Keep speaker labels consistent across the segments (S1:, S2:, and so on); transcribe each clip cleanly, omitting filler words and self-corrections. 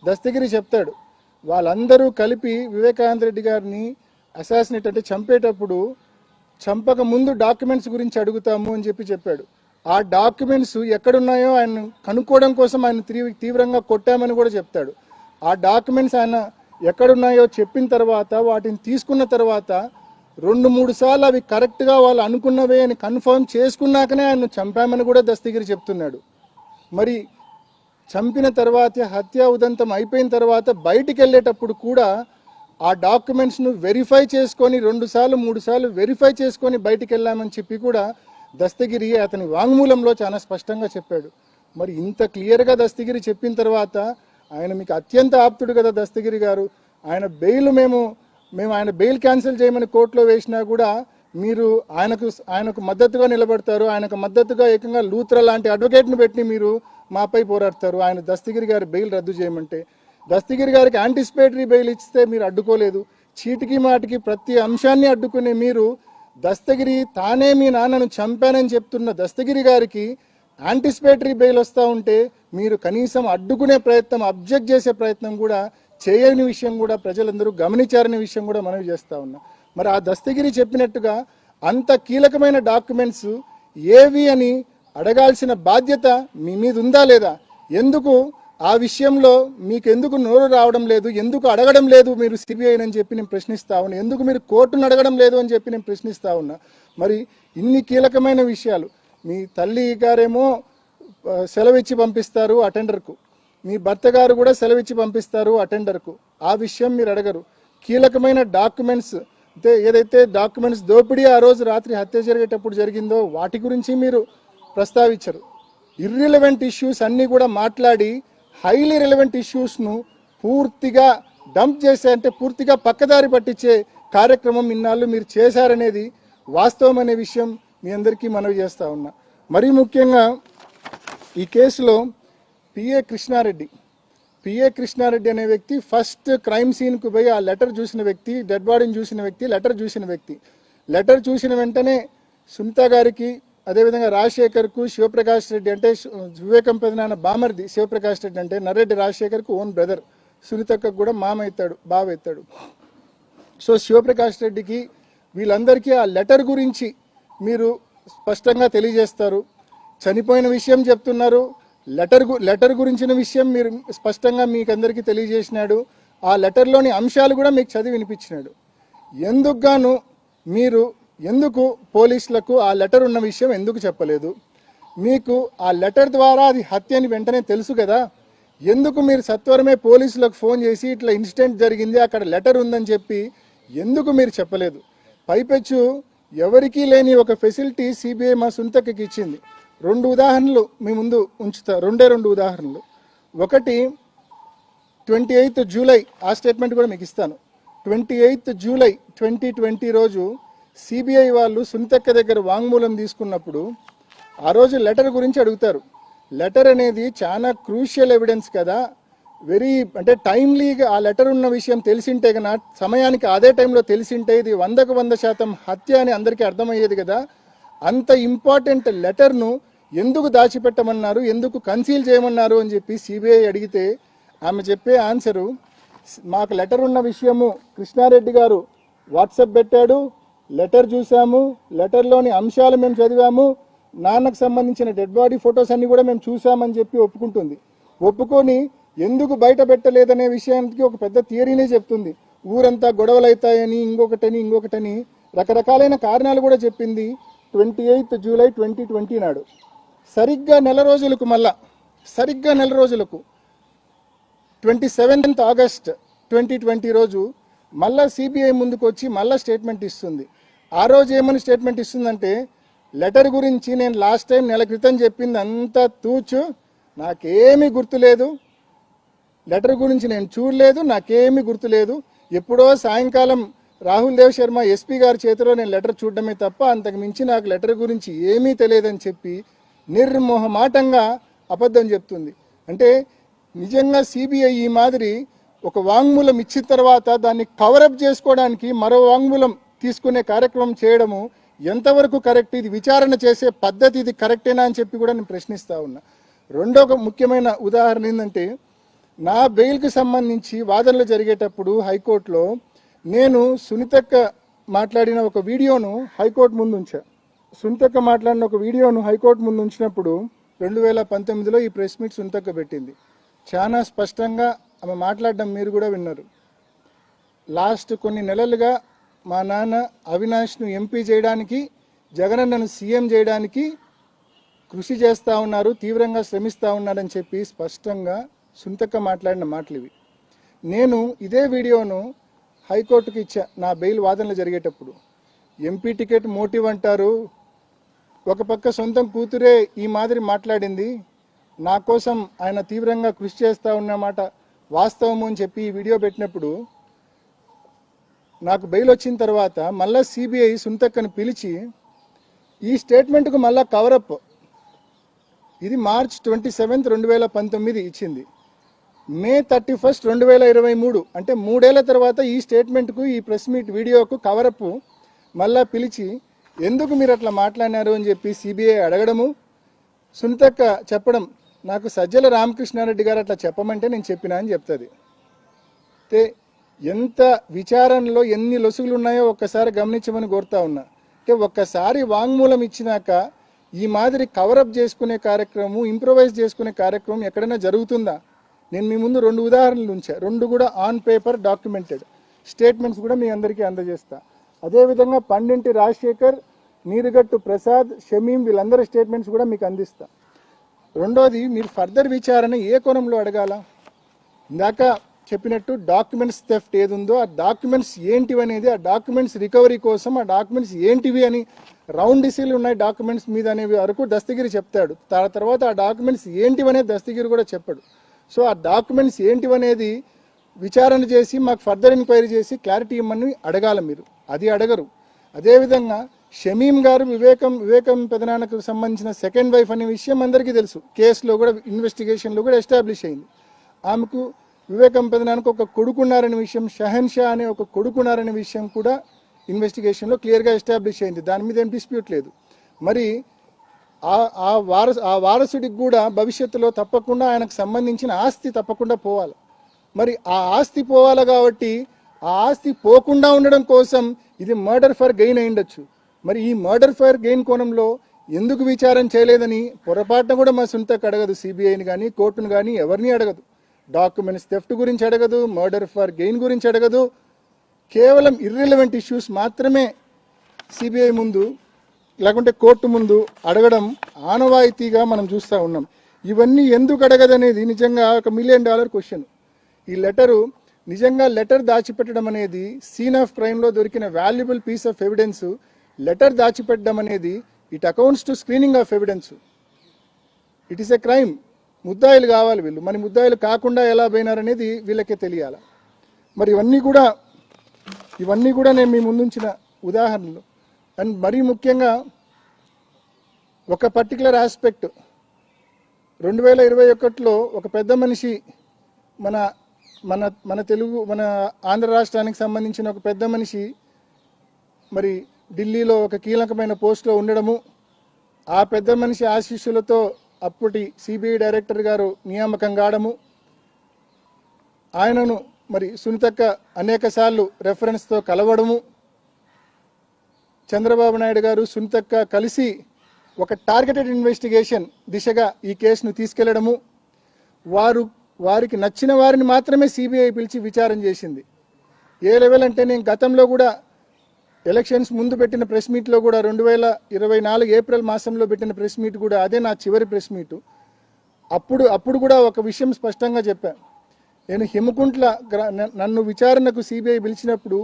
S1: దస్తగిరి చెప్తాడు, వాళ్ళందరూ కలిపి వివేకానంద రెడ్డి గారిని అసాసినేట్ అంటే చంపేటప్పుడు చంపక ముందు డాక్యుమెంట్స్ గురించి అడుగుతాము అని చెప్పాడు. ఆ డాక్యుమెంట్స్ ఎక్కడున్నాయో ఆయన కనుక్కోవడం కోసం ఆయన తీవ్రంగా కొట్టామని కూడా చెప్తాడు. ఆ డాక్యుమెంట్స్ ఆయన ఎక్కడున్నాయో చెప్పిన తర్వాత వాటిని తీసుకున్న తర్వాత 2-3 సార్లు అవి కరెక్ట్గా వాళ్ళు అనుకున్నవే అని కన్ఫర్మ్ చేసుకున్నాకనే ఆయన చంపామని కూడా దస్తగిరి చెప్తున్నాడు. మరి చంపిన తర్వాత హత్య ఉదంతం అయిపోయిన తర్వాత బయటికి వెళ్ళేటప్పుడు కూడా ఆ డాక్యుమెంట్స్ను వెరిఫై చేసుకొని 2 సార్లు 3 సార్లు వెరిఫై చేసుకొని బయటికి వెళ్ళామని చెప్పి కూడా దస్తగిరి అతని వాంగ్మూలంలో చాలా స్పష్టంగా చెప్పాడు. మరి ఇంత క్లియర్గా దస్తగిరి చెప్పిన తర్వాత ఆయన మీకు అత్యంత ఆప్తుడు కదా దస్తగిరి గారు. ఆయన బెయిల్ మేము ఆయన బెయిల్ క్యాన్సిల్ చేయమని కోర్టులో వేసినా కూడా మీరు ఆయనకు మద్దతుగా నిలబడతారు. ఆయనకు మద్దతుగా ఏకంగా లూత్రా లాంటి అడ్వకేట్ను పెట్టి మీరు మాపై పోరాడతారు. ఆయన దస్తగిరి గారి బెయిల్ రద్దు చేయమంటే దస్తగిరి గారికి యాంటిసిపేటరీ బెయిల్ ఇస్తే మీరు అడ్డుకోలేదు. చీటికి మాటికి ప్రతి అంశాన్ని అడ్డుకునే మీరు దస్తగిరి తానే మీ నాన్నను చంపానని చెప్తున్న దస్తగిరి గారికి యాంటిసిపేటరీ బెయిల్ వస్తూ ఉంటే మీరు కనీసం అడ్డుకునే ప్రయత్నం, అబ్జెక్ట్ చేసే ప్రయత్నం కూడా చేయని విషయం కూడా ప్రజలందరూ గమనించారనే విషయం కూడా మనవి చేస్తూ ఉన్నాం. మరి ఆ దస్తగిరి చెప్పినట్టుగా అంత కీలకమైన డాక్యుమెంట్స్ ఏవి అని అడగాల్సిన బాధ్యత మీ మీద ఉందా లేదా? ఎందుకు ఆ విషయంలో మీకు ఎందుకు నోరు రావడం లేదు? ఎందుకు అడగడం లేదు మీరు సిబిఐ అని చెప్పి నేను ప్రశ్నిస్తా ఉన్నా. ఎందుకు మీరు కోర్టును అడగడం లేదు అని చెప్పి నేను ప్రశ్నిస్తా ఉన్నా. మరి ఇన్ని కీలకమైన విషయాలు మీ తల్లి గారేమో సెలవిచ్చి పంపిస్తారు అటెండర్కు, మీ భర్త గారు కూడా సెలవిచ్చి పంపిస్తారు అటెండర్కు. ఆ విషయం మీరు అడగరు. కీలకమైన డాక్యుమెంట్స్ అంటే ఏదైతే డాక్యుమెంట్స్ దోపిడీ ఆ రోజు రాత్రి హత్య జరిగేటప్పుడు జరిగిందో వాటి గురించి మీరు ప్రస్తావించరు. ఇర్రిలవెంట్ ఇష్యూస్ అన్నీ కూడా మాట్లాడి హైలీ రిలవెంట్ ఇష్యూస్ను పూర్తిగా డంప్ చేసే అంటే పూర్తిగా పక్కదారి పట్టించే కార్యక్రమం ఇన్నాళ్ళు మీరు చేశారనేది వాస్తవం అనే విషయం మీ అందరికీ మనవి చేస్తూ ఉన్నా. మరీ ముఖ్యంగా ఈ కేసులో పిఏ కృష్ణారెడ్డి అనే వ్యక్తి ఫస్ట్ క్రైమ్ సీన్కు పోయి ఆ లెటర్ చూసిన వ్యక్తి, డెడ్ బాడీని చూసిన వ్యక్తి, లెటర్ చూసిన వెంటనే సునీత గారికి, అదేవిధంగా రాజశేఖర్కు, శివప్రకాష్ రెడ్డి అంటే వివేకం పెదనాన్న బామర్ది శివప్రకాష్ రెడ్డి అంటే నర్రెడ్డి రాజశేఖర్కు ఓన్ బ్రదర్, సునీతకు కూడా బావ అవుతాడు. సో శివప్రకాష్ రెడ్డికి వీళ్ళందరికీ ఆ లెటర్ గురించి మీరు స్పష్టంగా తెలియజేస్తారు. చనిపోయిన విషయం చెప్తున్నారు, లెటర్ గురించిన విషయం మీరు స్పష్టంగా మీకు అందరికీ తెలియజేసినాడు. ఆ లెటర్లోని అంశాలు కూడా మీకు చదివి వినిపించినాడు. ఎందుకు పోలీసులకు ఆ లెటర్ ఉన్న విషయం ఎందుకు చెప్పలేదు? మీకు ఆ లెటర్ ద్వారా అది హత్య అని వెంటనే తెలుసు కదా, ఎందుకు మీరు సత్వరమే పోలీసులకు ఫోన్ చేసి ఇట్లా ఇన్సిడెంట్ జరిగింది, అక్కడ లెటర్ ఉందని చెప్పి ఎందుకు మీరు చెప్పలేదు? పైపెచ్చు ఎవరికీ లేని ఒక ఫెసిలిటీ సిబిఐ మా సునీతకి ఇచ్చింది. 2 ఉదాహరణలు మీ ముందు ఉంచుతా, 2 ఉదాహరణలు. ఒకటి 28 జూలై, ఆ స్టేట్మెంట్ కూడా మీకు ఇస్తాను. 28 జూలై 2020 రోజు సిబిఐ వాళ్ళు సునీతక్క దగ్గర వాంగ్మూలం తీసుకున్నప్పుడు ఆ రోజు లెటర్ గురించి అడుగుతారు. లెటర్ అనేది చాలా క్రూషియల్ ఎవిడెన్స్ కదా, అంటే టైమ్లీగా ఆ లెటర్ ఉన్న విషయం తెలిసింటే కన్నా సమయానికి అదే టైంలో తెలిసింటే ఇది 100% హత్య అని అందరికీ అర్థమయ్యేది కదా. అంత ఇంపార్టెంట్ లెటర్ను ఎందుకు దాచిపెట్టమన్నారు, ఎందుకు కన్సీల్ చేయమన్నారు అని చెప్పి సిబిఐ అడిగితే ఆమె చెప్పే ఆన్సరు, మాకు లెటర్ ఉన్న విషయము కృష్ణారెడ్డి గారు వాట్సాప్ పెట్టాడు, లెటర్ చూసాము, లెటర్లోని అంశాలు మేము చదివాము, నాన్నకు సంబంధించిన డెడ్ బాడీ ఫొటోస్ అన్ని కూడా మేము చూసామని చెప్పి ఒప్పుకుంటుంది. ఒప్పుకొని ఎందుకు బయట పెట్టలేదనే విషయానికి ఒక పెద్ద థియరీనే చెప్తుంది. ఊరంతా గొడవలు అవుతాయని, ఇంకొకటని రకరకాలైన కారణాలు కూడా చెప్పింది. 28 జూలై 2020 నాడు సరిగ్గా నెల రోజులకు 27 ఆగస్ట్ 2020 రోజు మళ్ళా సిబిఐ ముందుకు వచ్చి మళ్ళా స్టేట్మెంట్ ఇస్తుంది. ఆ రోజు ఏమని స్టేట్మెంట్ ఇస్తుందంటే, లెటర్ గురించి నేను లాస్ట్ టైం నెల క్రితం చెప్పింది అంతా తూచు, నాకేమీ గుర్తులేదు, లెటర్ గురించి నేను చూడలేదు, నాకేమీ గుర్తులేదు, ఎప్పుడో సాయంకాలం రాహుల్ దేవ్ శర్మ ఎస్పీ గారి చేతిలో నేను లెటర్ చూడడమే తప్ప అంతకు మించి నాకు లెటర్ గురించి ఏమీ తెలియదని చెప్పి నిర్మోహమాటంగా అబద్ధం చెప్తుంది. అంటే నిజంగా సిబిఐ ఈ మాదిరి ఒక వాంగ్మూలం ఇచ్చిన తర్వాత దాన్ని కవరప్ చేసుకోవడానికి మరో వాంగ్మూలం తీసుకునే కార్యక్రమం చేయడము ఎంతవరకు కరెక్ట్? ఇది విచారణ చేసే పద్ధతి ఇది కరెక్టేనా అని చెప్పి కూడా నేను ప్రశ్నిస్తూ ఉన్నా. రెండో ముఖ్యమైన ఉదాహరణ ఏంటంటే, నా బెయిల్కి సంబంధించి వాదనలు జరిగేటప్పుడు హైకోర్టులో నేను సునీతక్క మాట్లాడిన ఒక వీడియోను హైకోర్టు ముందు ఉంచా. సునీతక్క మాట్లాడిన ఒక వీడియోను హైకోర్టు ముందు ఉంచినప్పుడు 2019లో ఈ ప్రెస్ మీట్ సునీతక్క పెట్టింది. చాలా స్పష్టంగా ఆమె మాట్లాడడం మీరు కూడా విన్నారు. లాస్ట్ కొన్ని నెలలుగా మా నాన్న అవినాష్ను ఎంపీ చేయడానికి, జగనన్నను సీఎం చేయడానికి కృషి చేస్తూ ఉన్నారు, తీవ్రంగా శ్రమిస్తూ ఉన్నారని చెప్పి స్పష్టంగా సునీతక్క మాట్లాడిన మాటలు ఇవి. నేను ఇదే వీడియోను హైకోర్టుకి ఇచ్చా నా బెయిల్ వాదనలు జరిగేటప్పుడు. ఎంపీ టికెట్ మోటివ్ అంటారు, ఒక పక్క సొంతం కూతురే ఈ మాదిరి మాట్లాడింది, నా కోసం ఆయన తీవ్రంగా కృషి చేస్తూ ఉన్నమాట వాస్తవము అని చెప్పి ఈ వీడియో పెట్టినప్పుడు నాకు బెయిల్ వచ్చిన తర్వాత మళ్ళా సిబిఐ సునీతక్కను పిలిచి ఈ స్టేట్మెంట్కు మళ్ళా కవరప్, ఇది మార్చ్ 27, 2019 ఇచ్చింది. మే 31, 2023 అంటే 3 ఏళ్ల తర్వాత ఈ స్టేట్మెంట్కు, ఈ ప్రెస్ మీట్ వీడియోకు కవరప్ మళ్ళా పిలిచి ఎందుకు మీరు అట్లా మాట్లాడినారు అని చెప్పి సిబిఐ అడగడము, సునీతక్క చెప్పడం, నాకు సజ్జల రామకృష్ణారెడ్డి గారు అట్లా చెప్పమంటే నేను చెప్పినా అని చెప్తుంది. అయితే ఎంత విచారణలో ఎన్ని లొసుగులు ఉన్నాయో ఒక్కసారి గమనించమని కోరుతా ఉన్నా. అంటే ఒక్కసారి వాంగ్మూలం ఇచ్చినాక ఈ మాదిరి కవరప్ చేసుకునే కార్యక్రమం, ఇంప్రొవైజ్ చేసుకునే కార్యక్రమం ఎక్కడైనా జరుగుతుందా? నేను మీ ముందు 2 ఉదాహరణలు ఉంచా, 2 కూడా ఆన్ పేపర్ డాక్యుమెంటెడ్ స్టేట్మెంట్స్ కూడా మీ అందరికీ అందజేస్తా. అదేవిధంగా పండింటి రాజశేఖర్, నీరుగట్టు ప్రసాద్, షమీం వీళ్ళందరి స్టేట్మెంట్స్ కూడా మీకు అందిస్తా. రెండోది, మీరు ఫర్దర్ విచారణ ఏ కోణంలో అడగాల? ఇందాక చెప్పినట్టు డాక్యుమెంట్స్ థెఫ్ట్ ఏది ఉందో ఆ డాక్యుమెంట్స్ ఏంటివి అనేది, ఆ డాక్యుమెంట్స్ రికవరీ కోసం ఆ డాక్యుమెంట్స్ ఏంటివి అని రౌండ్ డిసీలు ఉన్నాయి డాక్యుమెంట్స్ మీద అనేవి వరకు దస్తగిరి చెప్తాడు. తర్వాత ఆ డాక్యుమెంట్స్ ఏంటివనేది దస్తగిరి కూడా చెప్పాడు. సో ఆ డాక్యుమెంట్స్ ఏంటివనేది విచారణ చేసి మాకు ఫర్దర్ ఎంక్వైరీ చేసి క్లారిటీ ఇవ్వమని అడగాల మీరు. అది అడగరు. అదేవిధంగా షమీం గారు వివేకం పెదనాన్నకు సంబంధించిన సెకండ్ వైఫ్ అనే విషయం అందరికీ తెలుసు. కేసులో కూడా ఇన్వెస్టిగేషన్లో కూడా ఎస్టాబ్లిష్ అయింది. ఆమెకు వివేకం పెదనాన్నకు ఒక కొడుకున్నారనే విషయం, షహన్ షా అనే ఒక కొడుకున్నారనే విషయం కూడా ఇన్వెస్టిగేషన్లో క్లియర్గా ఎస్టాబ్లిష్ అయింది. దాని మీద ఏం డిస్ప్యూట్ లేదు. మరి ఆ వారసుడికి కూడా భవిష్యత్తులో తప్పకుండా ఆయనకు సంబంధించిన ఆస్తి తప్పకుండా పోవాలి. మరి ఆ ఆస్తి పోవాలి కాబట్టి ఆ ఆస్తి పోకుండా ఉండడం కోసం ఇది మర్డర్ ఫర్ గెయిన్ అయిండొచ్చు. మరి ఈ మర్డర్ ఫర్ గెయిన్ కోణంలో ఎందుకు విచారణ చేయలేదని పొరపాటున కూడా మా సునీతక్క అడగదు, సిబిఐని కానీ కోర్టును కానీ ఎవరిని అడగదు. డాక్యుమెంట్స్ థెఫ్ట్ గురించి అడగదు, మర్డర్ ఫర్ గెయిన్ గురించి అడగదు. కేవలం ఇర్రిలవెంట్ ఇష్యూస్ మాత్రమే సిబిఐ ముందు లేకుంటే కోర్టు ముందు అడగడం ఆనవాయితీగా మనం చూస్తూ ఉన్నాం. ఇవన్నీ ఎందుకు అడగదనేది నిజంగా ఒక $1 మిలియన్ క్వశ్చన్. ఈ లెటరు నిజంగా లెటర్ దాచిపెట్టడం అనేది సీన్ ఆఫ్ క్రైమ్లో దొరికిన valuable piece of evidence. Letter దాచిపెట్టడం అనేది it accounts to screening of evidence. It is a crime. ముద్దాయిలు కావాలి వీళ్ళు, మరి ముద్దాయిలు కాకుండా ఎలా పోయినారనేది వీళ్ళకే తెలియాలి. మరి ఇవన్నీ కూడా నేను మీ ముందుంచిన ఉదాహరణలు. అండ్ మరీ ముఖ్యంగా ఒక పర్టికులర్ ఆస్పెక్ట్, 2021లో ఒక పెద్ద మనిషి మన మన మన తెలుగు మన ఆంధ్ర రాష్ట్రానికి సంబంధించిన ఒక పెద్ద మనిషి మరి ఢిల్లీలో ఒక కీలకమైన పోస్టులో ఉండడము, ఆ పెద్ద మనిషి ఆశీస్సులతో అప్పటి సిబిఐ డైరెక్టర్ గారు నియామకం కావడము, ఆయనను మరి సునీతక్క అనేక సార్లు రెఫరెన్స్తో కలవడము, చంద్రబాబు నాయుడు గారు సునీతక్క కలిసి ఒక టార్గెటెడ్ ఇన్వెస్టిగేషన్ దిశగా ఈ కేసును తీసుకెళ్లడము, వారికి నచ్చిన వారిని మాత్రమే సిబిఐ పిలిచి విచారణ చేసింది. ఏ లెవెల్ అంటే, నేను గతంలో కూడా ఎలక్షన్స్ ముందు పెట్టిన ప్రెస్ మీట్లో కూడా 2024 ఏప్రిల్ మాసంలో పెట్టిన ప్రెస్ మీట్ కూడా అదే నా చివరి ప్రెస్ మీటు. అప్పుడు కూడా ఒక విషయం స్పష్టంగా చెప్పాను. నేను హిమకుంట్ల నన్ను విచారణకు సిబిఐ పిలిచినప్పుడు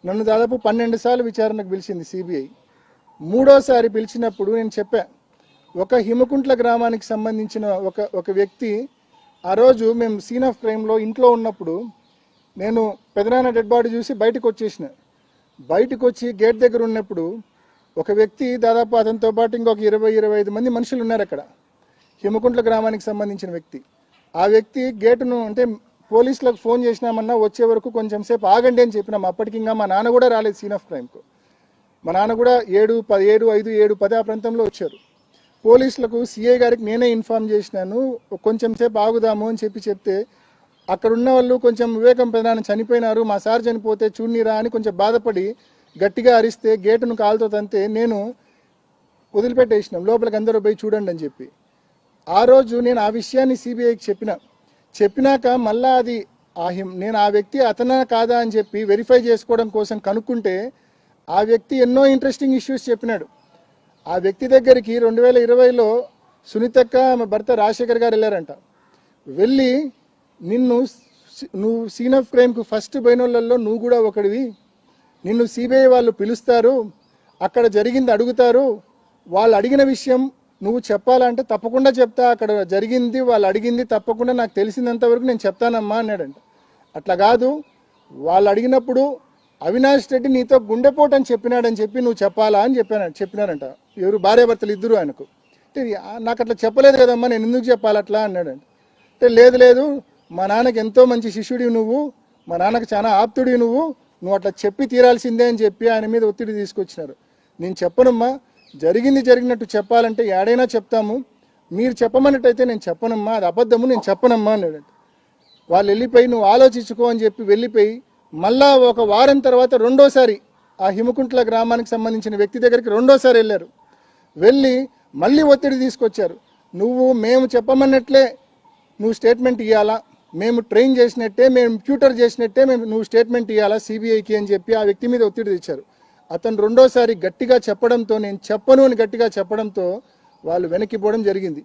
S1: నన్ను దాదాపు 12 సార్లు విచారణకు పిలిచింది సిబిఐ. 3వసారి పిలిచినప్పుడు నేను చెప్పా, ఒక హిమకుంట్ల గ్రామానికి సంబంధించిన ఒక వ్యక్తి, ఆ రోజు మేము సీన్ ఆఫ్ క్రైమ్లో ఇంట్లో ఉన్నప్పుడు నేను పెదనాన్న డెడ్ బాడీ చూసి బయటకు వచ్చేసిన. బయటకు వచ్చి గేట్ దగ్గర ఉన్నప్పుడు ఒక వ్యక్తి, దాదాపు అతనితో పాటు ఇంకొక 20-25 మంది మనుషులు ఉన్నారు అక్కడ, హిమకుంట్ల గ్రామానికి సంబంధించిన వ్యక్తి. ఆ వ్యక్తి గేటును అంటే పోలీసులకు ఫోన్ చేసినామన్నా వచ్చే వరకు కొంచెం సేపు ఆగండి అని చెప్పినాం. అప్పటికి ఇంకా మా నాన్న కూడా రాలేదు సీన్ ఆఫ్ క్రైమ్కు. మా నాన్న కూడా 7:10 ఆ ప్రాంతంలో వచ్చారు. పోలీసులకు సిఐ గారికి నేనే ఇన్ఫార్మ్ చేసినాను, కొంచెం సేపు ఆగుదాము అని చెప్తే అక్కడ ఉన్న వాళ్ళు కొంచెం వివేకం ప్రధానం చనిపోయినారు, మా సార్ చనిపోతే చూడనీరా అని కొంచెం బాధపడి గట్టిగా అరిస్తే గేటును కాలుతో తంతే నేను వదిలిపెట్టేసినాం, లోపలికి అందరూ పోయి చూడండి అని చెప్పి. ఆ రోజు నేను ఆ విషయాన్ని సిబిఐకి చెప్పినాక మళ్ళా అది నేను ఆ వ్యక్తి అతనా కాదా అని చెప్పి వెరిఫై చేసుకోవడం కోసం కనుక్కుంటే ఆ వ్యక్తి ఎన్నో ఇంట్రెస్టింగ్ ఇష్యూస్ చెప్పినాడు. ఆ వ్యక్తి దగ్గరికి 2020లో సునీతక్క ఆమె భర్త రాజశేఖర్ గారు వెళ్ళారంట. వెళ్ళి నువ్వు సీన్ ఆఫ్ క్రైమ్కు ఫస్ట్ పోయినోళ్ళల్లో నువ్వు కూడా ఒకడివి, నిన్ను సిబిఐ వాళ్ళు పిలుస్తారు, అక్కడ జరిగింది అడుగుతారు, వాళ్ళు అడిగిన విషయం నువ్వు చెప్పాలంటే తప్పకుండా చెప్తా, అక్కడ జరిగింది వాళ్ళు అడిగింది తప్పకుండా నాకు తెలిసినంత వరకు నేను చెప్తానమ్మా అన్నాడంట. అట్లా కాదు, వాళ్ళు అడిగినప్పుడు అవినాష్ రెడ్డి నీతో గుండెపోటు అని చెప్పినాడని చెప్పి నువ్వు చెప్పాలా అని చెప్పినారంట. ఎవరు భార్యాభర్తలు ఇద్దరు ఆయనకు. అంటే నాకు అట్లా చెప్పలేదు కదమ్మా, నేను ఎందుకు చెప్పాలి అట్లా అన్నాడంట. అంటే లేదు మా నాన్నకి ఎంతో మంచి శిష్యుడివి నువ్వు, మా నాన్నకు చాలా ఆప్తుడివి నువ్వు అట్లా చెప్పి తీరాల్సిందే అని చెప్పి ఆయన మీద ఒత్తిడి తీసుకొచ్చినారు. నేను చెప్పనమ్మా, జరిగినట్టు చెప్పాలంటే ఏడైనా చెప్తాము, మీరు చెప్పమన్నట్టయితే నేను చెప్పనమ్మా, అది అబద్ధము, నేను చెప్పనమ్మా అన్నాడంట. వాళ్ళు వెళ్ళిపోయి నువ్వు ఆలోచించుకో అని చెప్పి వెళ్ళిపోయి మళ్ళా ఒక వారం తర్వాత రెండోసారి ఆ హిమకుంట్ల గ్రామానికి సంబంధించిన వ్యక్తి దగ్గరికి రెండోసారి వెళ్ళారు. వెళ్ళి మళ్ళీ ఒత్తిడి తీసుకొచ్చారు. మేము చెప్పమన్నట్లే నువ్వు స్టేట్మెంట్ ఇవ్వాలా, మేము ట్రైన్ చేసినట్టే, మేము ట్యూటర్ చేసినట్టే నువ్వు స్టేట్మెంట్ ఇవ్వాలా సిబిఐకి అని చెప్పి ఆ వ్యక్తి మీద ఒత్తిడి తెచ్చారు. అతను రెండోసారి గట్టిగా చెప్పడంతో, నేను చెప్పను అని గట్టిగా చెప్పడంతో వాళ్ళు వెనక్కిపోవడం జరిగింది.